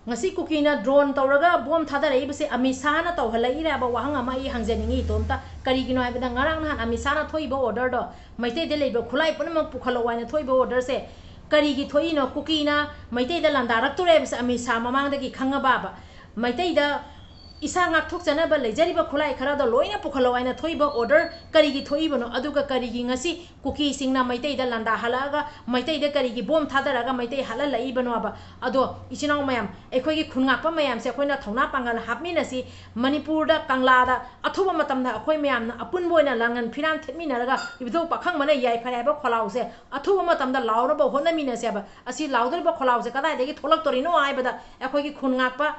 ngasi kuki na drone tawraga bom thadare base amisa na tawhalai ra ba wahang ama I hangjaningi tomta kari gino ai bada ngarang na amisa na thoi ba order do maite de leiba khulai punma pukhalo waina thoi ba order se kari gi thoi no kuki na maite da landarak tore base amisa mamang da gi khanga ba maite da isa ngak thok jana ba lejari ba khulai khara da loina pukhalo waina thoi ba order kari gi thoi bano aduga kari gi ngasi kuki singna maite da landa halaga maite da kari gi bom thadaraga maite hala lai bano ba ado ichinaw mayam ekhoi gi khungak pa mayam se khoina thona pangal hapmi na si manipur da kangla da athuba matam da akhoi mayam na apun boina langan phiram themi na raga ibdo pakhang mana yai khare ba kholau se athuba matam da laura ba hona mina se ba asi laudar ba kholau se kadai de gi tholak tori no ai ba da ekhoi gi khungak pa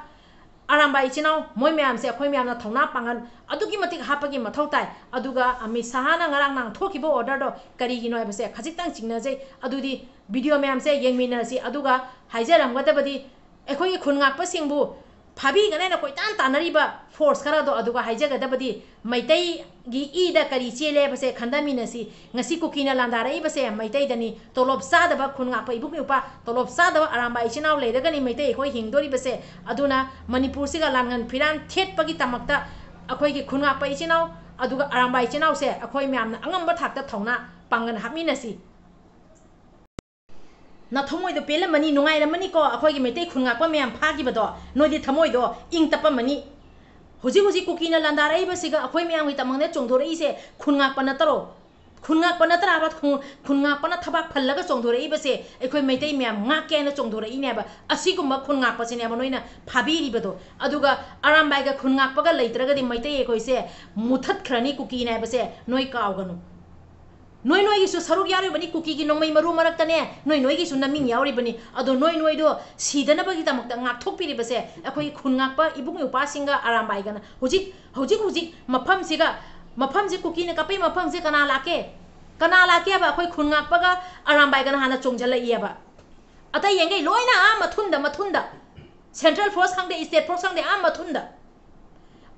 aramba ichinaw moi mayam se akhoi mayam na thona pangan adugi matik hapagi mathau tai aduga ami sahana ngarang nang thokibo order do kari gi noi ba se khajik tang chingna jai adudi video mayam se yengmina si aduga haijaram gada badi akhoi gi khungak pa singbu phabi gane na koi tan tanari ba force kara do aduga haijaga da badi maitai gi I da kari chele ba se khandami na si ngasi kuki na landarai ba se maitai dani tolop sa da ba khungak pa ibuk upa tolop sa da aramba ichinaw le daga ni maitai khoi hingdori ba se aduna manipur siga langan phiran thet pagi tamakta akhoi gi khungak pa ichinaw aduga aramba ichinaw se akhoi myam na angam ba thakta thongna pangan hapmi na si na thomoi do pela mani nungai ra mani ko akhoi gi maitai khungak pa myam phagi ba do noi di thomoi do ing tapa mani hoji hoji kuki na landarai ba siga akhoi myam gi tamang ne chongdorei se khungak pa na taro khungak pa na tara ba khungak pa na thabak phallaga chongdorei ba se akhoi maitai myam nga ke na chongdorei ne ba asigumba khungak pa se ne ba noina phabi ri ba do aduga arambai ga khungak pa ga leitraga di maitai akhoi se muthat khrani kuki na ba se noi kauganu noi noi gi su saruk yari bani kuki gi nongmai maru marak tane noi gi su naming yari bani ado noi do sidana bagi tamak ta ngak thok piri base akhoi khungak pa ibung upa singa arambai gana hujik mafam si kuki ne kapai mafam si kana lake ba akhoi khungak pa ga arambai gana hana chongjala iya ba ata yengai loina mathunda central force hangde state force hangde mathunda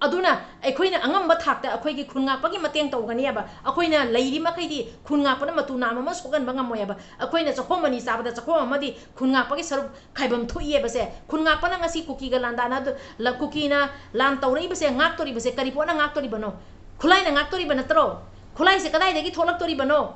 aduna aikoina angamba thakta akoigi khungak pagi mateng tawgani aba akoina leiri makaidi khungak pana matuna mama sogan banga moyaba akoina chkhomani sabada chkhom amadi khungak pagi sarup khaibam thoiye base khungak pana ngasi kuki ga landana la kuki na lan tawrei base ngak tori base kari pona ngak tori bano khulai na ngak tori banatro khulai se kadai degi tholak tori bano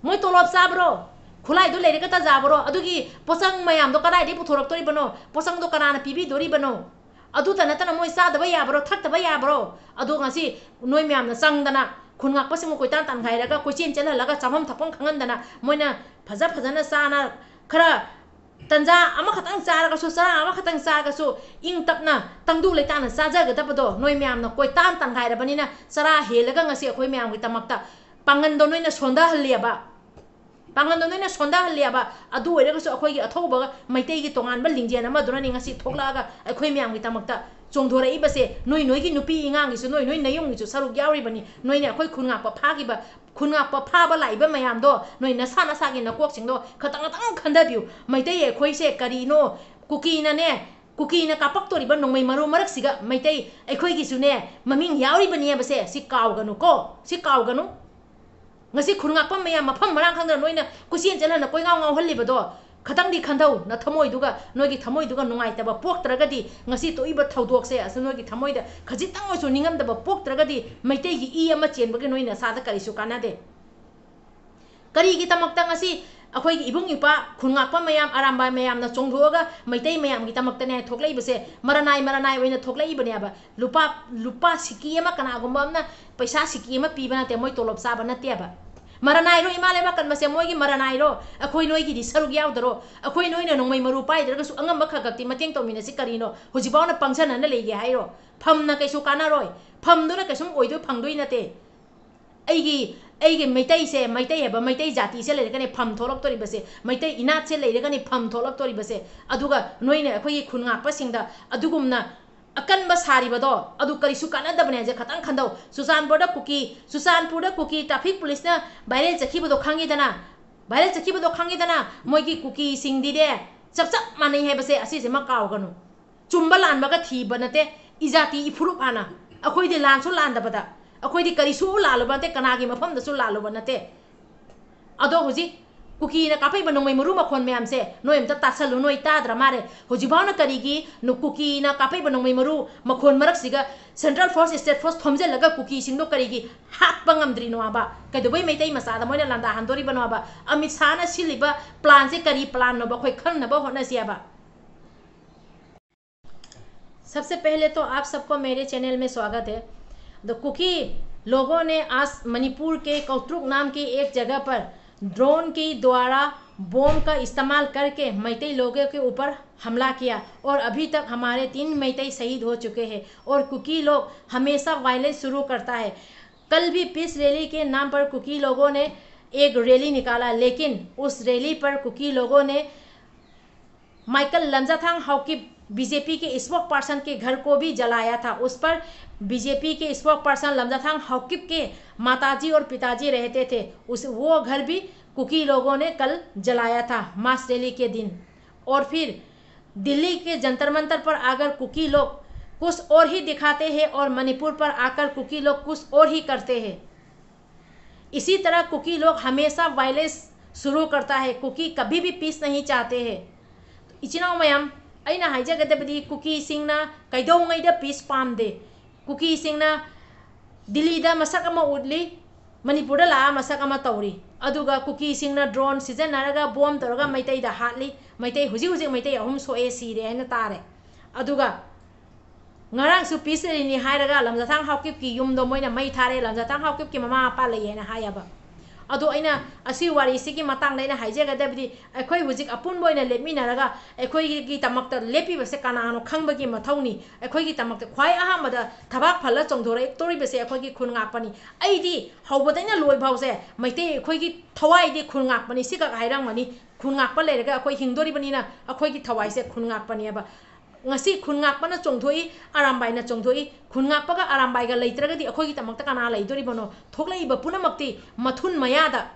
moi tolop sabro khulai do leire kata jabro adugi posang mayam do kadai de puthorak tori bano posang do kanana pibi dori bano adu tanatana moi sa da ba yabro thak da ba yabro adu ngasi noi myam na sang dana khungak pa simu koitan tan khai raga koichin chela laga chamam thapong khangan dana moina phajana sana khara tanja ama khatang char ga su sa ama khatang char ga su ing tapna tangdu le tan sa ja ga tapado noi myam na koitan tan khai ra bani na sara helaga ngasi khoi myam gi tamakta pangan do noina sonda haliaba pangan do noina sonda haliaba adu oiraga su akhoi gi athoba maitei gi tongan ba lingjen ama dona ni ngasi thokla ga akhoi myam gi tamakta chongdhorei base noi gi nupi ingang gi su noi nayung gi su saruk yauri bani noi ne akhoi khungak pa phagi ba khungak pa pha ba lai ba mayam do noi na sa gi na kok sing do khatang khanda biu maitei akhoi se kari no kuki na kapak tori ba nongmai maru marak siga maitei akhoi gi su ne maming yauri bani base si kaw ganu ngasi khungak pa mayam mafam marang khangda noina kusien chela na koi ngaw halli ba do khatang di khandau na thamoi duga noigi thamoi duga nungai taba pok tragadi ngasi to iba thaudok se asa noigi thamoi da khaji tang oisu ningam da pok tragadi maitei gi I ama chen bagi noina sa da kari su kana de kari gi tamak tang ngasi akhoi gi ibung ipa khungak pa mayam aramba mayam na chongdhoga maitei mayam gi tamak tane thoklei base maranai oina thoklei bane aba lupa siki ama kana gumba na paisa siki ama pi bana te moi tolop sa bana te aba maranai ro imale ba kan mase moi gi maranai ro akhoi noi gi di saruk yaw daro akhoi noi na nongmai maru pai dara su angam ba khagati mateng to mina si karino hojibaw na pangsan na lege hairo pham na kaisu kana roi pham do na kaisum oido phangdoi na te aigi maitai heba maitai jati se leire kane pham tholok tori base maitai inat se leire kane pham tholok tori base aduga noine akhoi khungak pa singda adugumna akan ba sari bado adu kari su kana da bane je khatang khandau susanpur da kuki traffic police na viral chakhi bado khangi dana moigi kuki singdi de chap mani he base asi se ma kaw ganu chumba lan ba ga thi banate izati ifurup ana akhoi de lan su lan da bada akhoi di kari su lalu bante kana gi mafam da su lalu banate ado hoji Kuki ना कापै बनोंमै मरु मखोन ma'am से नोय अमता तासलु नोय ताद्रा मारे होजिबाव ना करीगी नु cookie ना कापै बनोंमै मरु मखोन मरक सिगा central force state force थोमजे लगा cookie सिंगदो करीगी हात बंगमद्री नोबा कदबई मैतै मसादा मोयना लांदा हांदोरी बनोबा अमित शाह ना सिलिबा प्लान से करी प्लान नोबा खोय खंगनबा होनसियाबा। सबसे पहले तो आप सबको मेरे चैनल में स्वागत है। द कुकी लोगों ने आज मणिपुर के कौतरुक नाम की एक जगह पर ड्रोन के द्वारा बम का इस्तेमाल करके मैतेई लोगों के ऊपर हमला किया और अभी तक हमारे 3 मैतेई शहीद हो चुके हैं। और कुकी लोग हमेशा वायलेंस शुरू करता है। कल भी पीस रैली के नाम पर कुकी लोगों ने एक रैली निकाला, लेकिन उस रैली पर कुकी लोगों ने माइकल लमजाथांग हाउकिप बीजेपी के स्पोक पर्सन के घर को भी जलाया था। उस पर बीजेपी के स्पोक पर्सन लमजाथांग हाउकिप के माताजी और पिताजी रहते थे। वो घर भी कुकी लोगों ने कल जलाया था मास रैली के दिन। और फिर दिल्ली के जंतर मंतर पर आकर कुकी लोग कुछ और ही दिखाते हैं और मणिपुर पर आकर कुकी लोग कुछ और ही करते हैं। इसी तरह कुकी लोग हमेशा वायलेंस शुरू करता है। कुकी कभी भी पीस नहीं चाहते हैं। इचिनाव मैम अना हाइजगदबदी कुकी सिंगना कैदौंगैदा पीस पामदे। कुकी सिंगना दिल्लीदा मसक अमा उडली मणिपुरदा ला मसक अमा तौरी अदुगा cookie सिंगना drone सिजनरगा Baum तौरगा मैतैदा हाटली Meitei हुजी Meitei अहुम सोए सिरे हैना तारे अदुगा ngarangsu piseri hairaga lamjathang haukip ki yumdo moina mai thare lamjathang haukip ki mama apa lei haina hayaba ado aina asi wari sigi matang leina haijaga dabdi akhoi hujik apun boina lepminaraga akhoi gi tamakta lepi base kanano khangbagi mathawni akhoi gi tamakta khwai ahamada thabak phalla chongdora tori base akhoi gi khun ngakpani aidi hawbadaina loi bhause maite akhoi gi thawai di khun ngakpani sika hairang mani khun ngakpa leiraga akhoi hingdori banina akhoi gi thawai se khun ngakpani aba ngasi khun ngakpana chongthoi arambai na chongthoi khun ngakpaga arambai ga leitragadi akhoi gi tamakta kana leidori bano thoklei ba punamakti mathun mayada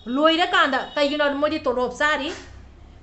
loira kanda kaigino modi tolop sari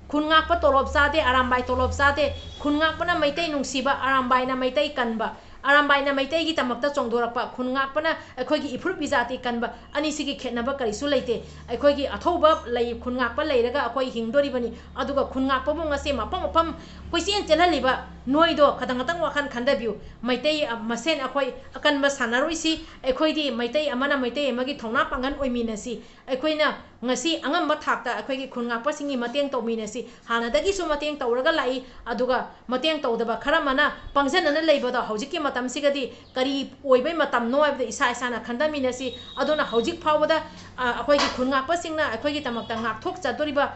khun ngakpa tolop sate arambai tolop sate khun ngakpana maitei nungsiba arambai na maitei kanba arambai na maitei gi tamakta chongdorakpa khun ngakpana akhoi gi ifur bizati kanba ani sigi khetnaba karisu leite akhoi gi athoba lei khun ngakpa leiraga akhoi hingdori bani aduga khun ngakpa bu ngase mapam koisen chelaliba noido khadang wakhan khandabiu maitei masen akhoi akanba sanaroisi akhoi di maitei amana maitei amagi thongna pangan oiminasi akhoi ngasi angamba thakta akhoi gi khun ngakpa singi mateng tawminasi hanadagi su mateng tawraga lai aduga mateng tawdaba kharamana pangjanana leibada haujiki matam sigadi kari oibai matam noibda isa isana khandaminasi aduna haujik phawada akhoi gi khun ngakpa singna akhoi gi tamakta ngak thok chadoriba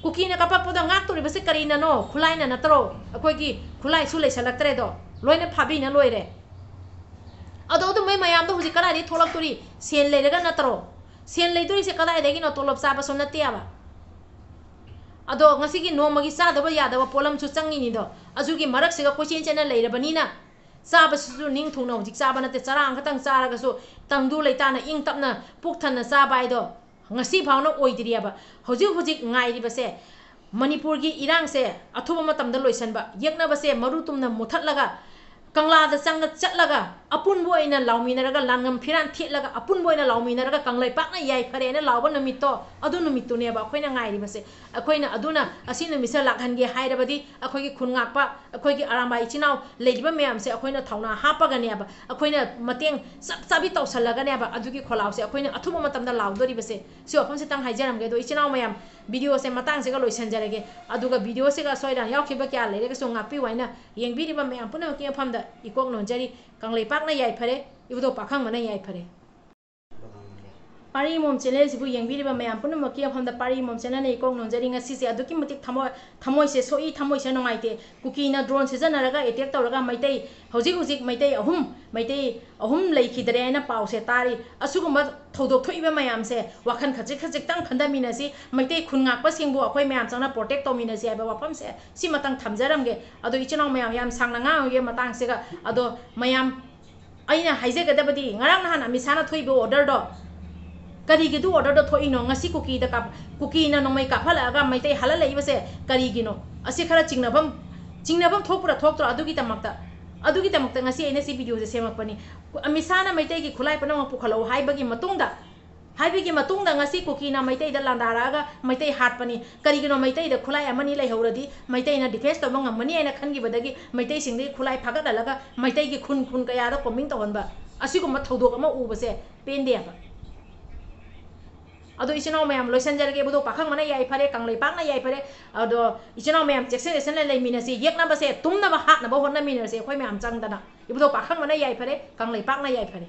Kuki ने कपकपद गाक्तोरिब से Kareena no खुलाइना नतरो अखोई की खुलाई सु लेसलक्तरे दो लोइना फाबिना लोइरे अदो मै मयाम दो हुजि कनादि थोलक्तोरी सेन लेरगा नतरो सेन लेतोरी से कदाइ देगी न तोलब साबा सो नतियाबा अदो ngasi gi नोमगी सादबा यादबा पोलम सु चंगिनी दो अजुगी मरक से कोचिन चेना लेरबनीना साबा सु निंग थुना हुजि साबा नते चरांग खतंग चारगा सु तंगदु लेताना इंग तपना पुक थना साबाय दो ngasi phawna oidriaba hojik ngairibase manipur gi irang se athuba matamda loisanba yekna base marutumna muthatlaga kangla da changa chatlaga apun boina lawminaraga langam phiran thitlaga apun boina lawminaraga kanglai pakna yai phare na lawba numitto adu numittu ne ba khoina ngairibase akhoina aduna asi numisa lakhange hairabadi akhoigi khungakpa akhoigi aramba ichinau leiba meyam se akhoina thauna hapaga ne ba akhoina mateng sabi tawsalaga ne ba adugi kholaw se akhoina athuba matamda lawdori base si ofam se tang haijaram ge do ichinau meyam video se matang se ga loisanjarege aduga video se ga soiran yaukhiba kya leirega so ngapi waina yengbiriba meyam puna ke famda ikok nonjari kanglei pakna yai phare ibudo pakhang mana yai phare pari mom channel sibu yengbiriba meyam puna maki famda pari mom channel ne ikok nonjari ngasi se aduki mutik thamoi se soi thamoi se nongaite kuki na drone se janaraga attack tawraga maitai hojik maitai ahum leikhidare na pau se tari asugumba thodok thoiba mayam se wakhan khajik tang khandaminasi maitai khungakpa singbu akhoi mayam changna protect tawminasi aba wafam se si matang thamjaramge ado ichinong mayam yam sangna nga ge matang se ga ado mayam aina haijagadabadi ngarang nahan amisana thoibo order do karigi du order do thoino ngasi kuki da kap kuki na nomai kaphala aga maitai hala leibase karigi no asi khara chingnabam thokpura thoktra adugi tamakta ngasi aina si video se semakpani amisana maitai gi khulai panang pukhalo haibagi matungda हाइबेगी मतुंग दा ngasi kuki na maitai da landaraga maitai hat pani karigino maitai da khulai amani lai hauradi maitai na defense to bangam mani aina khangi badagi maitai singdi khulai phaga dalaga maitai gi khun khun kaya da koming to honba asigo ma thodok ama ubase pende ba ado ichino mayam loisan jarge budo pakhang mana yai phare kanglei pakna yai phare ado ichino mayam chekse sen lai mina si yekna ba se tumna ba hat na ba honna mina se khoi mayam chang dana ibudo pakhang mana yai phare kanglei pakna yai phare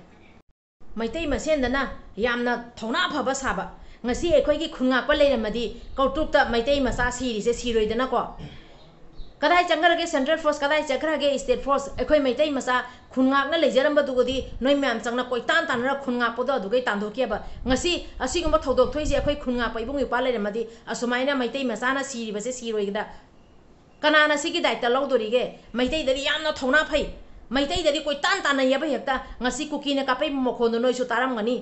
maitai masen dana yamna thona phaba saba ngasi ekhoi gi khunga pa leiramadi kautuk ta maitai masa siri se siroi dana ko kadai changarage central force kadai chakrage state force ekhoi maitai masa khungak na leijaram badugodi noi myam changna koi tan tan ra khungak podo dugai tandokia ba ngasi asiguma thodok thoise ekhoi khungak pa ibung ipa leiramadi asumaina maitai masa na siri base siroi gida kanana sigi daita lawdorige maitai dari yamna thona phai maitai dari koi tan tan ya ba hekta ngasi kuki na kapai mokhono noi su taram ngani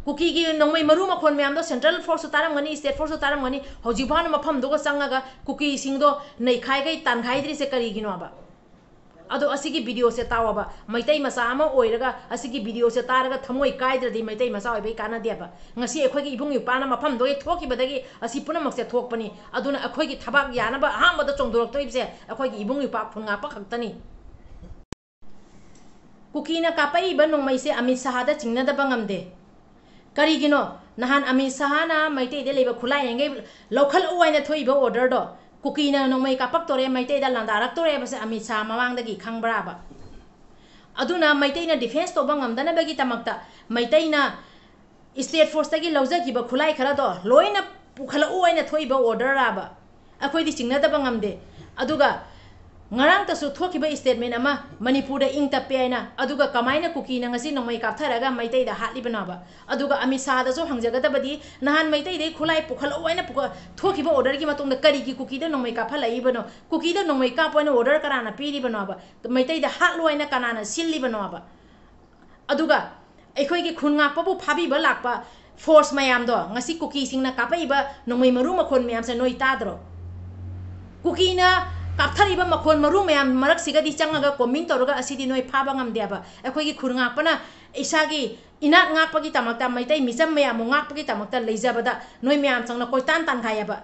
kuki gi nongmai maru makhon myam do central force taram ngani state force taram ngani hoji bhan mafam do changaga kuki sing do nei khai gai tan khai dri se kari gino ba ado asigi video se tawa ba maitai masa ama oiraga asigi video se taraga thamoi kai dradi maitai masa oi bai kana dia ba ngasi ekhoi gi ibung ipana mafam do thoki badagi asi puna mak se thok pani aduna ekhoi gi thabak yana ba ha ma da chongdorok toi se ekhoi gi ibung ipa phunga pa khaktani kuki na kapai ba nongmai se amit sahada chingna da bangam de karigino nahan ami sahana maitai de leba khulai yangai lokhal uwaina thoiba order do kuki na nongmai kapak tore maitai da landarak tore base ami sa mawang dagi khangbra ba aduna maitai na defense to bangam dana bagi tamakta maitai na state force tagi lawja gi ba khulai khara do loina pukhala uwaina thoiba order ra ba akhoi di chingna da bangam de aduga ngarang ta su thoki ba statement ama manipur da ing ta peina aduga kamaina kuki na ngasi nongmai kaptharaga maitai da hatli bana ba aduga ami sa da so hangjaga da badi nahan maitai de khulai pukhal oina pukha thoki ba order gi matung da kari gi kuki da nongmai kaphalai bano kuki da nongmai kapona order karana piri bana ba maitai da hatloina kanana silli bana ba aduga ekhoi gi khunga pabu phabi ba lakpa force mayam do ngasi kuki singna kapai ba nongmai maru makhon mayam sa noi tadro kuki na kapthari ba makhon maru mayam marak sigadi changaga koming toroga asidi noi phaba ngam diaba ekhoi gi khurngak pana isagi inat ngak pagi tamakta maitai micham mayam ngak pagi tamakta leijabada noi mayam changna koitan tan khayaba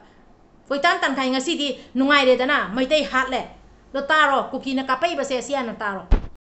koitan tan khai ngasi di nungai re dana maitai hatle do taro kuki na kapai ba se siana taro